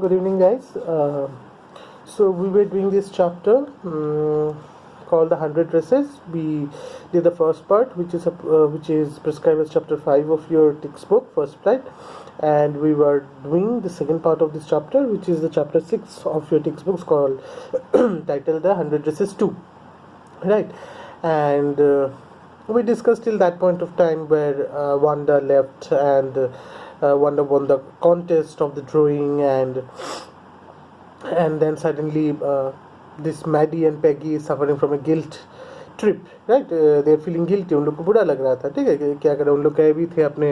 Good evening, guys. So we were doing this chapter called the 100 Races. We did the first part, which is prescribed as chapter 5 of your textbook, first flight, and we were doing the second part of this chapter, which is the chapter 6 of your textbooks, called titled the 100 Races 2, right? And we discussed till that point of time where Wanda left and Wanda won the contest of the drawing, and then suddenly this Maddie and Peggy is suffering from a guilt trip, right? They are feeling guilty. उन लोग को बुरा लग रहा था, ठीक है, कि क्या करें. उन लोग गए भी थे अपने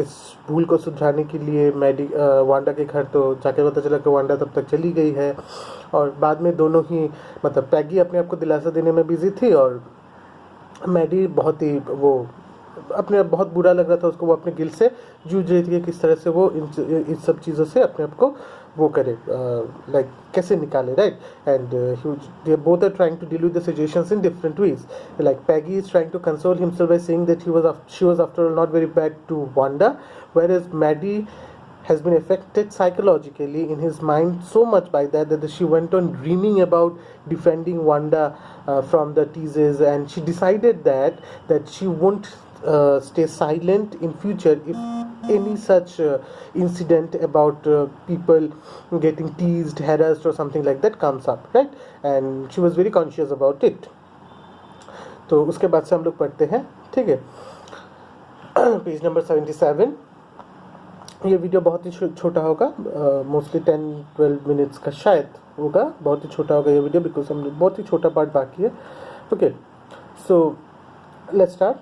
इस भूल को सुधारने के लिए मैडी वांडा के घर. तो जाके पता चला कि वांडा तब तक चली गई है, और बाद में दोनों ही मतलब पैगी अपने आप को दिलासा देने में बिजी थी, और मैडी बहुत ही वो अपने आप बहुत बुरा लग रहा था उसको. वो अपने गिल से जूझ रही थी कि किस तरह से वो इन सब चीज़ों से अपने आप को वो करे, लाइक कैसे निकाले, right. And they both are trying to deal with the situations in different ways. Like Peggy is trying to console himself by saying that she was after all not very bad to Wanda, whereas Maddie has been affected psychologically in his mind so much by that she went on dreaming about defending Wanda from the teases, and she decided that she won't stay silent in future if any such incident about people getting teased, harassed or something like that comes up, right? And she was very conscious about it. तो उसके बाद से हम लोग पढ़ते हैं, ठीक है. Page number 77. ये वीडियो बहुत ही छोटा होगा, मोस्टली 10-12 मिनट्स का शायद होगा. बहुत ही छोटा होगा ये वीडियो, बिकॉज हम बहुत ही छोटा पार्ट बाकी है. Okay, so let's start.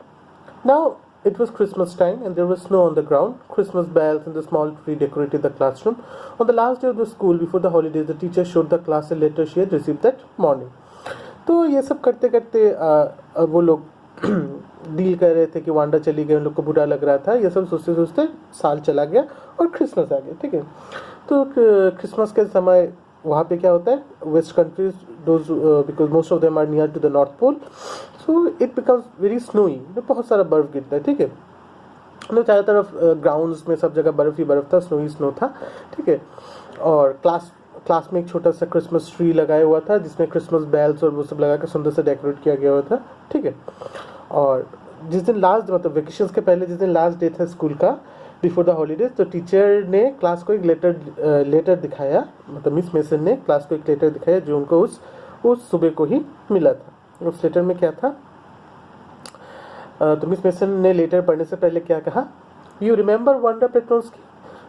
Now it was Christmas time and there was snow on the ground. Christmas bells and the small tree decorated the classroom. On the last day of the school before the holidays, the teacher showed the class a letter she had received that morning. तो ये सब करते करते वो लोग deal कर रहे थे कि वांडा चली गई, उन लोग को बुरा लग रहा था. ये सब सोचते सोचते साल चला गया और क्रिसमस आ गया, ठीक है. तो क्रिसमस के समय वहाँ पे क्या होता है, west countries those because most of them are near to the north pole, so it becomes very snowy. बहुत सारा बर्फ गिरता है, ठीक है. तो चारों तरफ ग्राउंड्स में सब जगह बर्फ ही बर्फ था, स्नो था, ठीक है. और क्लास में एक छोटा सा क्रिसमस ट्री लगाया हुआ था जिसमें क्रिसमस बेल्स और वो सब लगा के सुंदर से डेकोरेट किया गया हुआ था, ठीक है. और जिस दिन लास्ट मतलब वेकेशन के पहले जिस दिन लास्ट डे था स्कूल का बिफोर द हॉलीडेज, तो टीचर ने क्लास को एक लेटर दिखाया, मतलब मिस मेसन ने क्लास को एक लेटर दिखाया जो उनको उस सुबह को ही मिला था. उस लेटर में क्या था, तो मिस मेसन ने लेटर पढ़ने से पहले क्या कहा, you remember Wanda Petronski,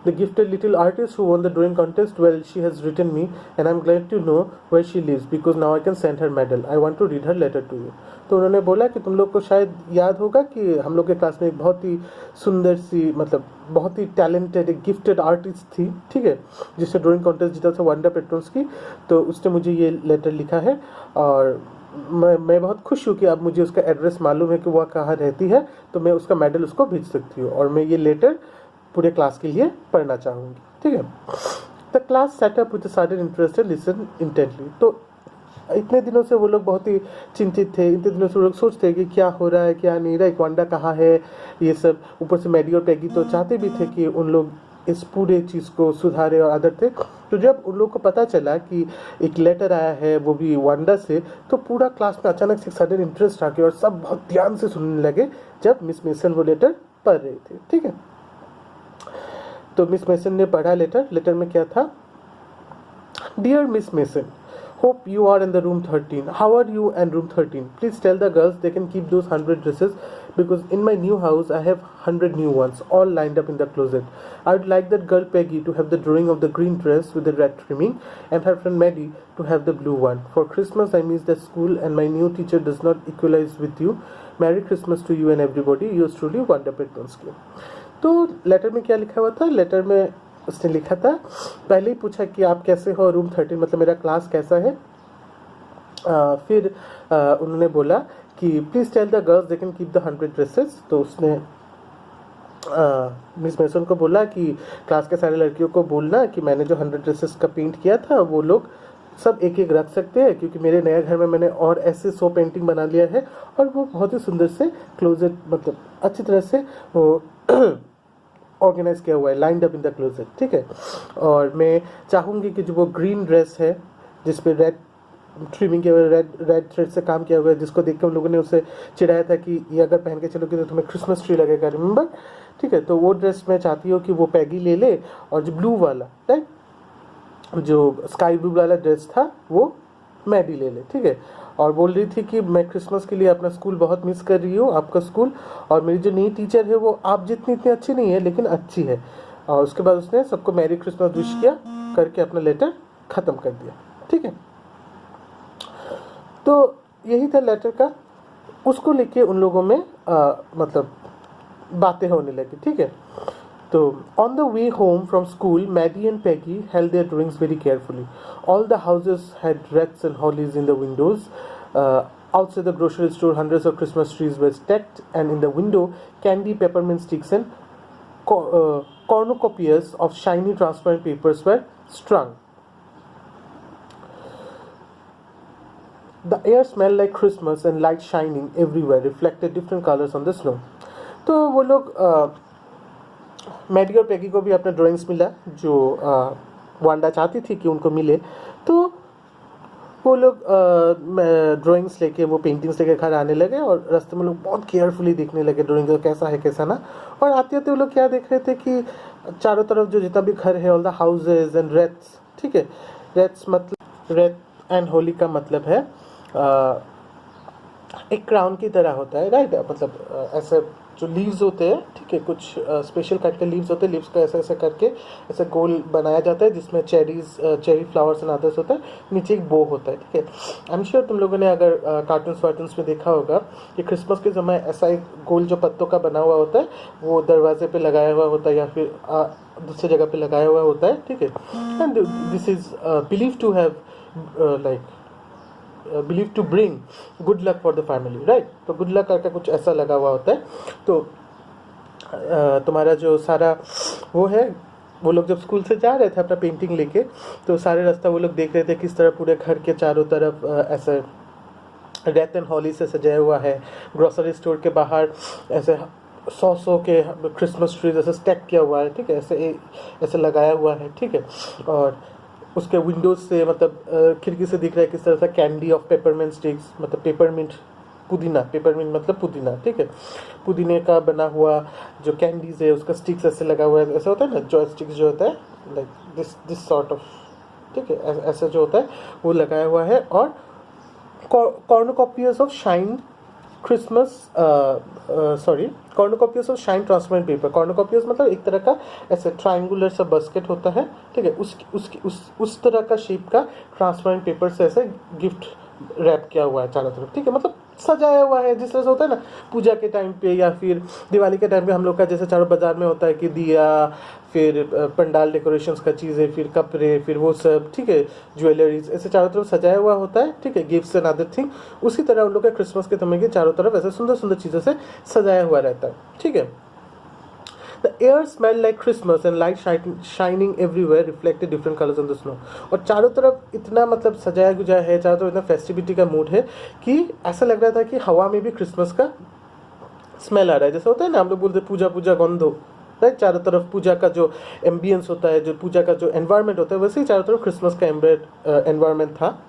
the gifted little artist who won the drawing contest? Well, she has written me and I'm glad to know where she lives because now I can send her medal. I want to read her letter to you. तो उन्होंने बोला कि तुम लोग को शायद याद होगा कि हम लोग के क्लास में एक बहुत ही सुंदर सी मतलब बहुत ही टैलेंटेड एक गिफ्टेड आर्टिस्ट थी, ठीक है, जिसने ड्राइंग कॉन्टेस्ट जीता था, वांडा पेट्रोन्स्की. तो उसने मुझे ये लेटर लिखा है और मैं बहुत खुश हूँ कि अब मुझे उसका एड्रेस मालूम है कि वह कहाँ रहती है, तो मैं उसका मेडल उसको भेज सकती हूँ और मैं ये लेटर पूरे क्लास के लिए पढ़ना चाहूँगी, ठीक है. The class set up with sudden interest and listen intently. तो इतने दिनों से वो लोग बहुत ही चिंतित थे, इतने दिनों से वो लोग सोचते हैं कि क्या हो रहा है क्या नहीं रहा है, वांडा कहाँ है, ये सब. ऊपर से मैडी और पैगी तो चाहते भी थे कि उन लोग इस पूरे चीज़ को सुधारे और आदर थे. तो जब उन लोग को पता चला कि एक लेटर आया है वो भी वांडा से, तो पूरा क्लास में अचानक से सडन इंटरेस्ट आ गया और सब बहुत ध्यान से सुनने लगे जब मिस मेसन वो लेटर पढ़ रही थी, ठीक है. तो मिस मेसन ने पढ़ा लेटर में क्या था, dear Miss Mason, hope you are in the room 13. How are you and room 13? Please tell the girls they can keep those 100 dresses because in my new house I have 100 new ones all lined up in the closet. I would like that girl Peggy to have the drawing of the green dress with the red trimming and her friend Maddie to have the blue one. For Christmas I miss the school and my new teacher does not equalize with you. Merry Christmas to you and everybody. Yours truly, Wanda Petronsky. तो letter में क्या लिखा हुआ था, letter में उसने लिखा था, पहले ही पूछा कि आप कैसे हो, रूम 13 मतलब मेरा क्लास कैसा है. फिर उन्होंने बोला कि please tell the girls they can keep the 100 dresses. तो उसने मिस मेसन को बोला कि क्लास के सारे लड़कियों को बोलना कि मैंने जो 100 ड्रेसेस का पेंट किया था वो लोग सब एक एक रख सकते हैं, क्योंकि मेरे नए घर में मैंने और ऐसे 100 पेंटिंग बना लिया है और वो बहुत ही सुंदर से क्लोजेट मतलब अच्छी तरह से वो ऑर्गेनाइज किया हुआ है, lined up in the closet, ठीक है। और मैं चाहूँगी कि जो वो ग्रीन ड्रेस है जिस पे रेड ट्रिमिंग किया हुआ, रेड थ्रेड से काम किया हुआ है, जिसको देख के उन लोगों ने उसे चिढ़ाया था कि ये अगर पहन के चलोगे तो तुम्हें क्रिसमस ट्री लगेगा, रिमेंबर, ठीक है। तो वो ड्रेस मैं चाहती हूँ कि वो पैगी ले ले, और जो ब्लू वाला, राइट, जो स्काई ब्लू वाला ड्रेस था वो मैडी ले ले, ठीक है। और बोल रही थी कि मैं क्रिसमस के लिए अपना स्कूल बहुत मिस कर रही हूँ, आपका स्कूल, और मेरी जो नई टीचर है वो आप जितनी इतनी अच्छी नहीं है लेकिन अच्छी है। और उसके बाद उसने सबको मैरी क्रिसमस विश किया करके अपना लेटर ख़त्म कर दिया, ठीक है। तो यही था लेटर का। उसको लेके उन लोगों में मतलब बातें होने लगी, ठीक है। तो on the way home from school, Maddie and Peggy held their drawings very carefully. All the houses had wreaths and hollies in the windows. Outside the grocery store, hundreds of Christmas trees were stacked, and in the window, candy, peppermint sticks, and cornucopias of shiny transparent papers were strung. The air smelled like Christmas, and light shining everywhere reflected different colors on the snow. तो वो लोग Maddie और पैगी को भी अपना drawings मिला जो Wanda चाहती थी कि उनको मिले। तो वो लोग ड्राइंग्स लेके, वो पेंटिंग्स लेके घर आने लगे, और रास्ते में लोग बहुत केयरफुली देखने लगे ड्राइंग का कैसा है कैसा ना। और आते आते वो लोग क्या देख रहे थे कि चारों तरफ जो जितना भी घर है, ऑल द हाउसेज एंड रेथ्स, ठीक है। रेथ्स मतलब, रेथ एंड होली का मतलब है एक क्राउन की तरह होता है, राइट। मतलब ऐसे जो लीव्स होते हैं, ठीक है, कुछ स्पेशल काइंड के लीव्स होते हैं, लीव्स को ऐसे ऐसे करके ऐसे गोल बनाया जाता है जिसमें चेरी फ्लावर्स एंड अदर्स होता है, नीचे एक बो होता है, ठीक है। आई एम श्योर तुम लोगों ने अगर कार्टून्स वार्टून्स में देखा होगा कि क्रिसमस के समय ऐसा एक गोल जो पत्तों का बना हुआ होता है वो दरवाजे पे लगाया हुआ होता है या फिर दूसरी जगह पे लगाया हुआ होता है, ठीक है। And this is believe to have believe to bring good luck for the family, right. तो गुड लक करके कुछ ऐसा लगा हुआ होता है। तो तुम्हारा जो सारा वो है, वो लोग जब स्कूल से जा रहे थे अपना पेंटिंग लेके, तो सारे रास्ता वो लोग देख रहे थे किस तरह पूरे घर के चारों तरफ ऐसे रेथ एंड हॉली से सजाया हुआ है। ग्रोसरी स्टोर के बाहर ऐसे 100 के क्रिसमस ट्रीज ऐसे स्टैक किया हुआ है, ठीक है, ऐसे लगाया हुआ है, ठीक है। और उसके विंडोज से मतलब खिड़की से दिख रहा है किस तरह से कैंडी ऑफ पेपरमिंट स्टिक्स, मतलब पेपरमिंट मतलब पुदीना, ठीक है। पुदीने का बना हुआ जो कैंडीज है उसका स्टिक्स ऐसे लगा हुआ है, ऐसा होता है ना जॉय स्टिक्स जो होता है, लाइक दिस सॉर्ट ऑफ, ठीक है, ऐसा जो होता है वो लगाया हुआ है। और cornucopias of shine Christmas cornucopias of shine transparent paper. Cornucopias मतलब एक तरह का ऐसे ट्रायंगुलर सा बास्केट होता है, ठीक है, उस तरह का शेप का ट्रांसपेरेंट पेपर से ऐसे गिफ्ट रैप किया हुआ है चारों तरफ, ठीक है। मतलब सजाया हुआ है जिस तरह से होता है ना पूजा के टाइम पे या फिर दिवाली के टाइम पे हम लोग का जैसे चारों बाजार में होता है कि दिया, फिर पंडाल डेकोरेशंस का चीज़ें, फिर कपड़े, फिर वो सब, ठीक है, ज्वेलरीज, ऐसे चारों तरफ सजाया हुआ होता है, ठीक है, गिफ्ट्स एंड अदर थिंग। उसी तरह उन लोग का क्रिसमस के समय के चारों तरफ ऐसे सुंदर सुंदर चीज़ों से सजाया हुआ रहता है, ठीक है। The air smelled like Christmas and light shining everywhere reflected different colors on the snow. और चारों तरफ इतना मतलब सजाया गुजाया है, चारों तरफ इतना फेस्टिविटी का मूड है कि ऐसा लग रहा था कि हवा में भी क्रिसमस का स्मेल आ रहा है। जैसे होता है ना हम लोग बोलते पूजा पूजा गंधो, राइट। चारों तरफ पूजा का जो एम्बियंस होता है, जो पूजा का जो एनवायरनमेंट होता है, वैसे ही चारों तरफ क्रिसमस का एनवायरनमेंट था।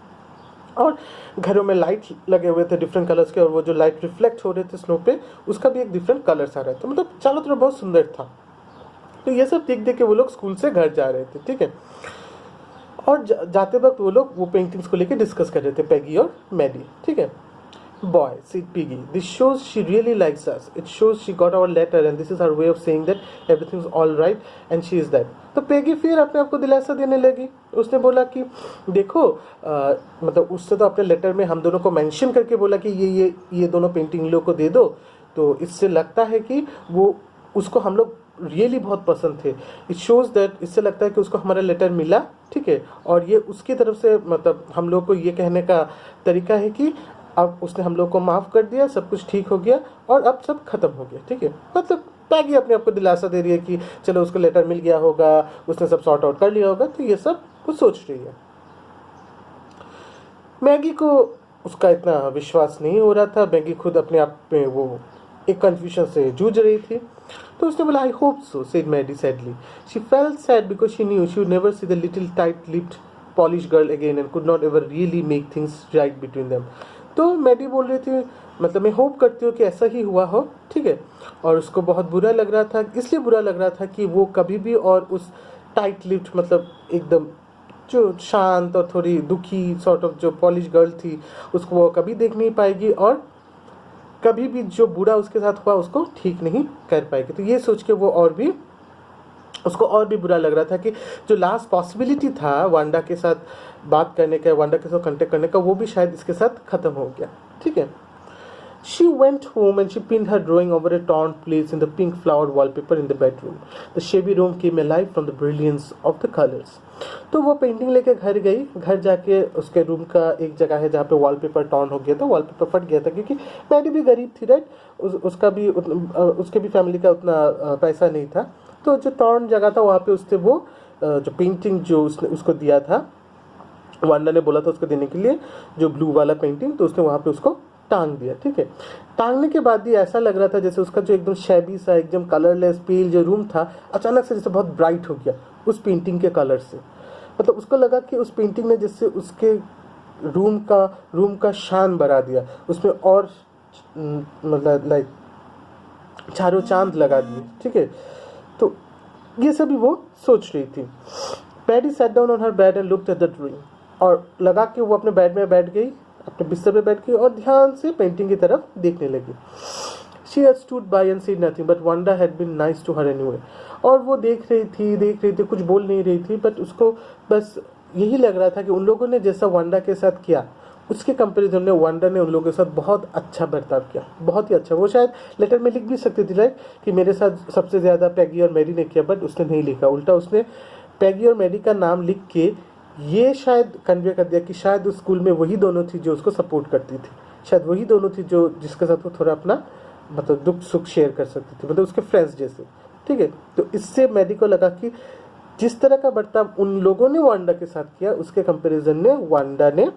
और घरों में लाइट लगे हुए थे डिफरेंट कलर्स के, और वो जो लाइट रिफ्लेक्ट हो रहे थे स्नो पे उसका भी एक डिफरेंट कलर्स आ रहे थे, मतलब चारों तरफ बहुत सुंदर था। तो ये सब देख देख के वो लोग स्कूल से घर जा रहे थे, ठीक है। और जाते वक्त वो लोग वो पेंटिंग्स को लेके डिस्कस कर रहे थे, पैगी और मैडी, ठीक है। Boy, said Piggy, this shows she really likes us. It shows she got our letter and this is her way of saying that everything's all right and she is that. तो पैगी फिर अपने आप को दिलासा देने लगी। उसने बोला कि देखो मतलब उससे तो अपने लेटर में हम दोनों को मेंशन करके बोला कि ये दोनों पेंटिंग लोग को दे दो, तो इससे लगता है कि वो उसको हम लोग रियली बहुत पसंद थे। इट शोज़ दैट, इससे लगता है कि उसको हमारा लेटर मिला, ठीक है। और ये उसकी तरफ से मतलब हम लोग को ये कहने का तरीका है कि अब उसने हम लोग को माफ़ कर दिया, सब कुछ ठीक हो गया और अब सब खत्म हो गया, ठीक है। मतलब पैगी अपने आप को दिलासा दे रही है कि चलो उसको लेटर मिल गया होगा, उसने सब सॉर्ट आउट कर लिया होगा, तो ये सब वो सोच रही है। मैगी को उसका इतना विश्वास नहीं हो रहा था। मैगी खुद अपने आप में वो एक कन्फ्यूजन से जूझ रही थी। तो उसने बोला I hope so, said Maddie sadly. She felt sad because she knew she would never see the little tight lipped Polish girl again and could not ever really make things right between them. तो Maddie बोल रही थी मतलब मैं hope करती हूँ कि ऐसा ही हुआ हो, ठीक है। और उसको बहुत बुरा लग रहा था, इसलिए बुरा लग रहा था कि वो कभी भी और उस टाइट लिप्ड मतलब एकदम जो शांत और थोड़ी दुखी सॉर्ट ऑफ जो पॉलिश गर्ल थी उसको वो कभी देख नहीं पाएगी और कभी भी जो बुरा उसके साथ हुआ उसको ठीक नहीं कर पाएगी। तो ये सोच के वो उसको और भी बुरा लग रहा था कि जो लास्ट पॉसिबिलिटी था वांडा के साथ बात करने का, वांडा के साथ कांटेक्ट करने का, वो भी शायद इसके साथ ख़त्म हो गया, ठीक है। She went home and she pinned her drawing over a torn place in the pink flowered wallpaper in the bedroom. The shabby room came alive from the brilliance of the colors. तो वो painting लेके घर गई। घर जाके उसके room का एक जगह है जहाँ पे वॉलपेपर टॉर्न हो गया था, वॉलपेपर फट गया था क्योंकि मैडी भी गरीब थी, राइट। उसके भी फैमिली का उतना पैसा नहीं था। तो जो टॉर्न जगह था वहाँ पे उसने वो जो पेंटिंग जो उसने उसको दिया था, वांडा ने बोला था उसको देने के लिए, जो ब्लू वाला पेंटिंग, तो उसने वहाँ पे उसको टांग दिया, ठीक है। टांगने के बाद भी ऐसा लग रहा था जैसे उसका जो एकदम शैबी सा एकदम कलरलेस पेल जो रूम था अचानक से जैसे बहुत ब्राइट हो गया उस पेंटिंग के कलर से। मतलब उसको लगा कि उस पेंटिंग ने जैसे उसके रूम का शान बढ़ा दिया, उसमें और मतलब लाइक चारों चांद लगा दिए, ठीक है। तो ये सभी वो सोच रही थी। Paddy sat down on her bed and looked at the drawing, और लगा कि वो अपने बेड में बैठ गई, अपने बिस्तर पे बैठ गई और ध्यान से पेंटिंग की तरफ देखने लगी। She had stood by and said nothing, but Wanda had been nice to her anyway. और वो देख रही थी, कुछ बोल नहीं रही थी, बट उसको बस यही लग रहा था कि उन लोगों ने जैसा वांडा के साथ किया उसके कंपैरिजन में वांडा ने उन लोगों के साथ बहुत अच्छा बर्ताव किया, बहुत ही अच्छा। वो शायद लेटर में लिख भी सकती थी लाइक कि मेरे साथ सबसे ज़्यादा पैगी और मैरी ने किया, बट उसने नहीं लिखा। उल्टा उसने पैगी और मैरी का नाम लिख के ये शायद कन्वे कर दिया कि शायद उस स्कूल में वही दोनों थी जो उसको सपोर्ट करती थी, शायद वही दोनों थी जो जिसके साथ वो थोड़ा अपना मतलब दुख सुख शेयर कर सकती थी, मतलब उसके फ्रेंड्स जैसे, ठीक है। तो इससे मैडी को लगा कि जिस तरह का बर्ताव उन लोगों ने वांडा के साथ किया उसके कंपैरिजन में वांडा ने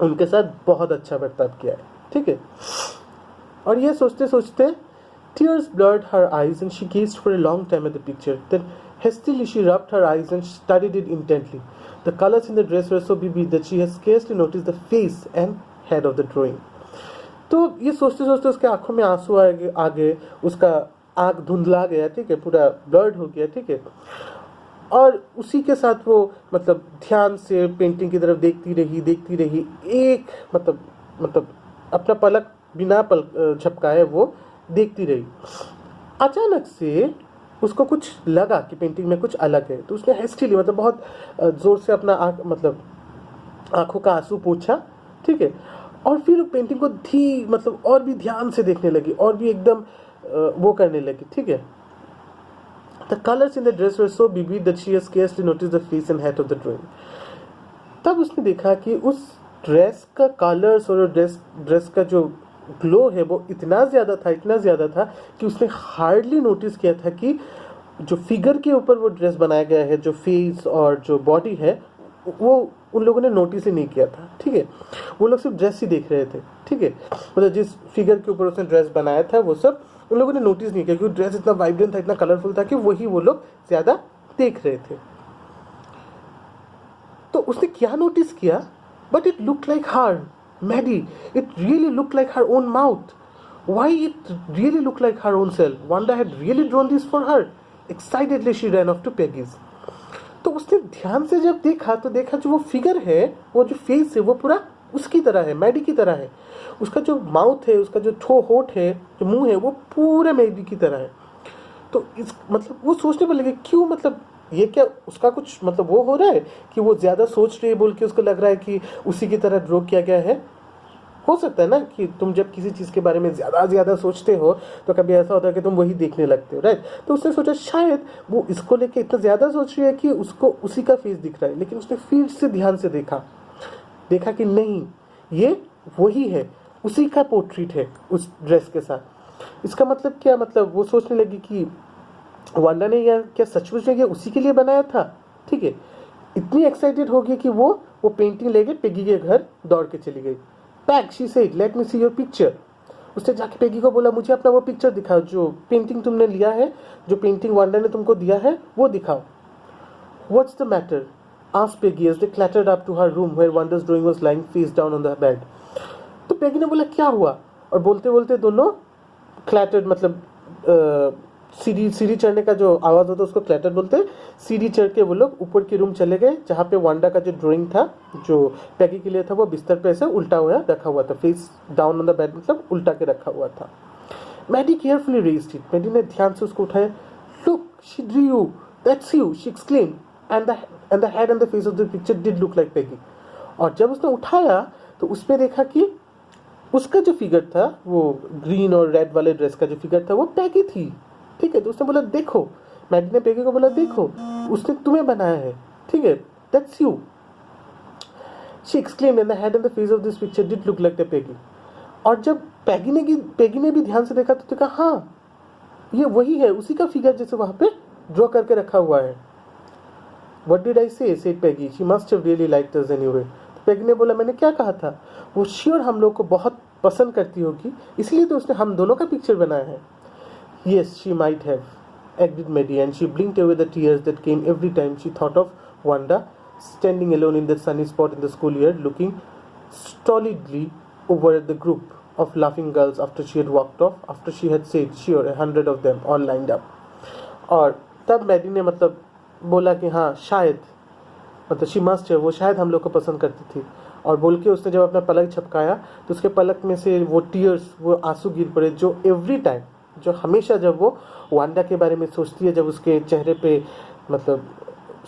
उनके साथ बहुत अच्छा बर्ताव किया है, ठीक है। और ये सोचते सोचते tears blurred her eyes and she gazed for a long time at the picture. Then hastily she rubbed her eyes and studied it intently. The colors in the dress were so vivid that she had scarcely noticed the face and head of the drawing. तो ये सोचते सोचते उसके आंखों में आंसू आ गए, उसका आंख धुंधला गया, ठीक है, पूरा ब्लर्ड हो गया, ठीक है। और उसी के साथ वो मतलब ध्यान से पेंटिंग की तरफ देखती रही, एक मतलब अपना पलक बिना झपकाए वो देखती रही। अचानक से उसको कुछ लगा कि पेंटिंग में कुछ अलग है, तो उसने हेस्टिली मतलब बहुत जोर से अपना आंखों का आंसू पोंछा, ठीक है। और फिर पेंटिंग को मतलब और भी ध्यान से देखने लगी और भी एकदम वो करने लगी, ठीक है। The colors in the dress were so vivid that she had scarcely noticed the face and hat of the drawing. तब उसने देखा कि उस ड्रेस का कलर्स और ड्रेस का जो ग्लो है वो इतना ज़्यादा था कि उसने हार्डली नोटिस किया था कि जो फिगर के ऊपर वो ड्रेस बनाया गया है, जो फेस और जो बॉडी है, वो उन लोगों ने नोटिस ही नहीं किया था, ठीक है। वो लोग सिर्फ ड्रेस ही देख रहे थे, ठीक है। मतलब जिस फिगर के ऊपर उसने ड्रेस बनाया था वो सब उन लोगों ने नोटिस नहीं किया क्योंकि ड्रेस इतना वाइब्रेंट था, इतना कलरफुल था कि वही वो लोग ज़्यादा देख रहे थे। तो उसने क्या नोटिस किया, but it looked like her Maddie, it really looked like her own mouth. Why it really looked like her own self? Wanda had really drawn this for her. Excitedly she ran off to Peggy's. तो उसने ध्यान से जब देखा तो देखा जो वो फिगर है, वो जो फेस है वो पूरा उसकी तरह है, मैडी की तरह है। उसका जो माउथ है, उसका जो होठ है, जो मुंह है, वो पूरा मैडी की तरह है। तो इस मतलब वो सोचने पर लगे क्यों, मतलब ये क्या उसका कुछ मतलब वो हो रहा है कि वो ज़्यादा सोच रही है बोल के उसको लग रहा है कि उसी की तरह ड्रॉ किया गया है। हो सकता है ना कि तुम जब किसी चीज़ के बारे में ज़्यादा सोचते हो तो कभी ऐसा होता है कि तुम वही देखने लगते हो, राइट। तो उसने सोचा शायद वो इसको लेके इतना ज़्यादा सोच रही है कि उसको उसी का फेस दिख रहा है, लेकिन उसने फिर से ध्यान से देखा कि नहीं, ये वही है, उसी का पोर्ट्रेट है उस ड्रेस के साथ। इसका मतलब क्या, मतलब वो सोचने लगी कि वांडा ने यह क्या सचमुच में उसी के लिए बनाया था, ठीक है। इतनी एक्साइटेड हो गई कि वो पेंटिंग लेके पेगी के घर दौड़ के चली गई। Peg, she said, let me see your picture. उसने जाके पेगी को बोला मुझे अपना वो पिक्चर दिखाओ, जो पेंटिंग तुमने लिया है, जो पेंटिंग वांडा ने तुमको दिया है वो दिखाओ. What's the matter? asked Peggy as they clattered up to her room where Wanda's drawing was lying face down on the bed. तो पेगी ने बोला क्या हुआ, और बोलते बोलते दोनों क्लैटर्ड, मतलब सीढ़ी चढ़ने का जो आवाज़ होता है उसको क्लैटर बोलते हैं. सीढ़ी चढ़ के वो लोग ऊपर के रूम चले गए जहाँ पे वांडा का जो ड्राइंग था जो पैगी के लिए था वो बिस्तर पे ऐसे उल्टा हुआ रखा हुआ था, face down on the bed, मतलब उल्टा के रखा हुआ था. Maddie carefully raised it. Maddie ने ध्यान से उसको उठाया. Look she drew you, that's you, she exclaimed, and the head and the face of the picture did look like Peggy. और जब उसने उठाया तो उसमें देखा कि उसका जो फिगर था, वो ग्रीन और रेड वाले ड्रेस का जो फिगर था वो पैगी थी. ठीक है, तो उसने बोला देखो, मैडी ने पैगी को बोला देखो उसने तुम्हें बनाया है, ठीक है, that's you. She exclaimed and the head and the face of this picture did look like the Peggy. और जब पैगी ने भी ध्यान से देखा तो देखा हाँ ये वही है, उसी का फिगर जैसे वहां पे ड्रॉ करके रखा हुआ है. What did I say, said Peggy, she must have really liked us anyway. Peggy ने बोला मैंने क्या कहा था, वो श्योर हम लोग को बहुत पसंद करती होगी, इसलिए तो उसने हम दोनों का पिक्चर बनाया है. Yes, she might have, agreed Maddie, and she blinked away the tears that came every time she thought of Wanda standing alone in that sunny spot in the schoolyard, looking stolidly over at the group of laughing girls after she had walked off, after she had said, sure, 100 of them all lined up. और तब Maddie ने मतलब बोला कि हाँ शायद, मतलब she must है, वो शायद हम लोग को पसंद करती थी. और बोल के उसने जब अपना पलक झपकाया तो उसके पलक में से वो टीयर्स, वो आंसू गिर पड़े, जो एवरी टाइम, जो हमेशा जब वो वांडा के बारे में सोचती है, जब उसके चेहरे पे मतलब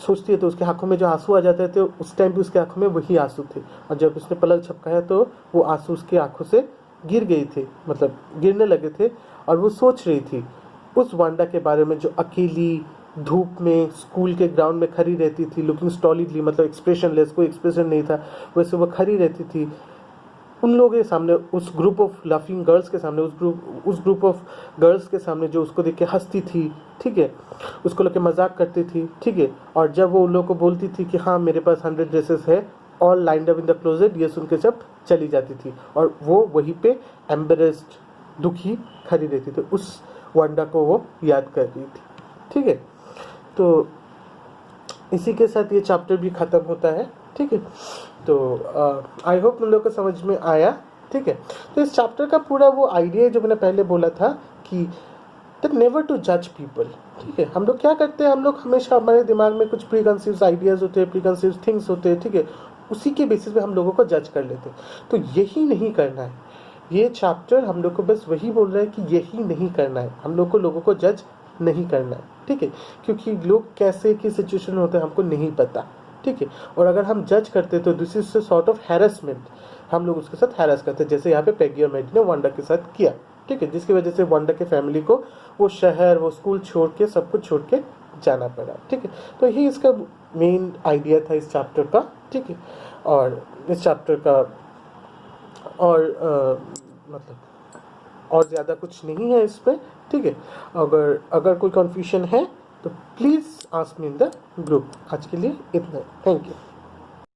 सोचती है तो उसके आंखों में जो आंसू आ जाते थे, उस टाइम भी उसके आंखों में वही आंसू थे. और जब उसने पलक झपकाया तो वो आंसू उसकी आंखों से गिर गई थी, मतलब गिरने लगे थे. और वो सोच रही थी उस वांडा के बारे में जो अकेली धूप में स्कूल के ग्राउंड में खड़ी रहती थी, लुकिंग स्टॉलिडली, मतलब एक्सप्रेशनलेस, कोई एक्सप्रेशन नहीं था, वैसे वो खड़ी रहती थी उन लोगों के सामने, उस ग्रुप ऑफ लाफिंग गर्ल्स के सामने, उस ग्रुप ऑफ गर्ल्स के सामने जो उसको देख के हंसती थी, ठीक है, उसको लेके मजाक करती थी, ठीक है. और जब वो उन लोगों को बोलती थी कि हाँ मेरे पास 100 ड्रेसेस है all lined up in the closet, ये सुन के सब चली जाती थी. और वो वहीं पे एम्बेरेस्ड, दुखी खड़ी रहती थी, उस वांडा को वो याद कर रही थी. ठीक है, तो इसी के साथ ये चैप्टर भी ख़त्म होता है. ठीक है, तो आई होप तुम लोग को समझ में आया. ठीक है, तो इस चैप्टर का पूरा वो आइडिया जो मैंने पहले बोला था कि दैट नेवर टू जज पीपल. ठीक है, हम लोग क्या करते हैं, हम लोग हमेशा हमारे दिमाग में कुछ प्री कंसीव्ड आइडियाज़ होते हैं, प्री कंसीव्ड थिंग्स होते हैं, ठीक है, उसी के बेसिस पे हम लोगों को जज कर लेते हैं. तो यही नहीं करना है. ये चैप्टर हम लोग को बस वही बोल रहा है कि यही नहीं करना है, हम लोग को लोगों को जज नहीं करना है. ठीक है, क्योंकि लोग कैसे की सिचुएशन में होते हैं हमको नहीं पता. ठीक है, और अगर हम जज करते तो this is sort of harassment, हम लोग उसके साथ हैरेस करते हैं, जैसे यहाँ पे पैगी और मैडी ने वांडा के साथ किया. ठीक है, जिसकी वजह से वांडा के फैमिली को वो शहर, वो स्कूल छोड़ के, सब कुछ छोड़ के जाना पड़ा. ठीक है, तो यही इसका मेन आइडिया था इस चैप्टर का. ठीक है, और इस चैप्टर का और मतलब और ज़्यादा कुछ नहीं है इसमें. ठीक है, अगर कोई कन्फ्यूजन है तो please ask me in the group. आज के लिए इतना. Thank you.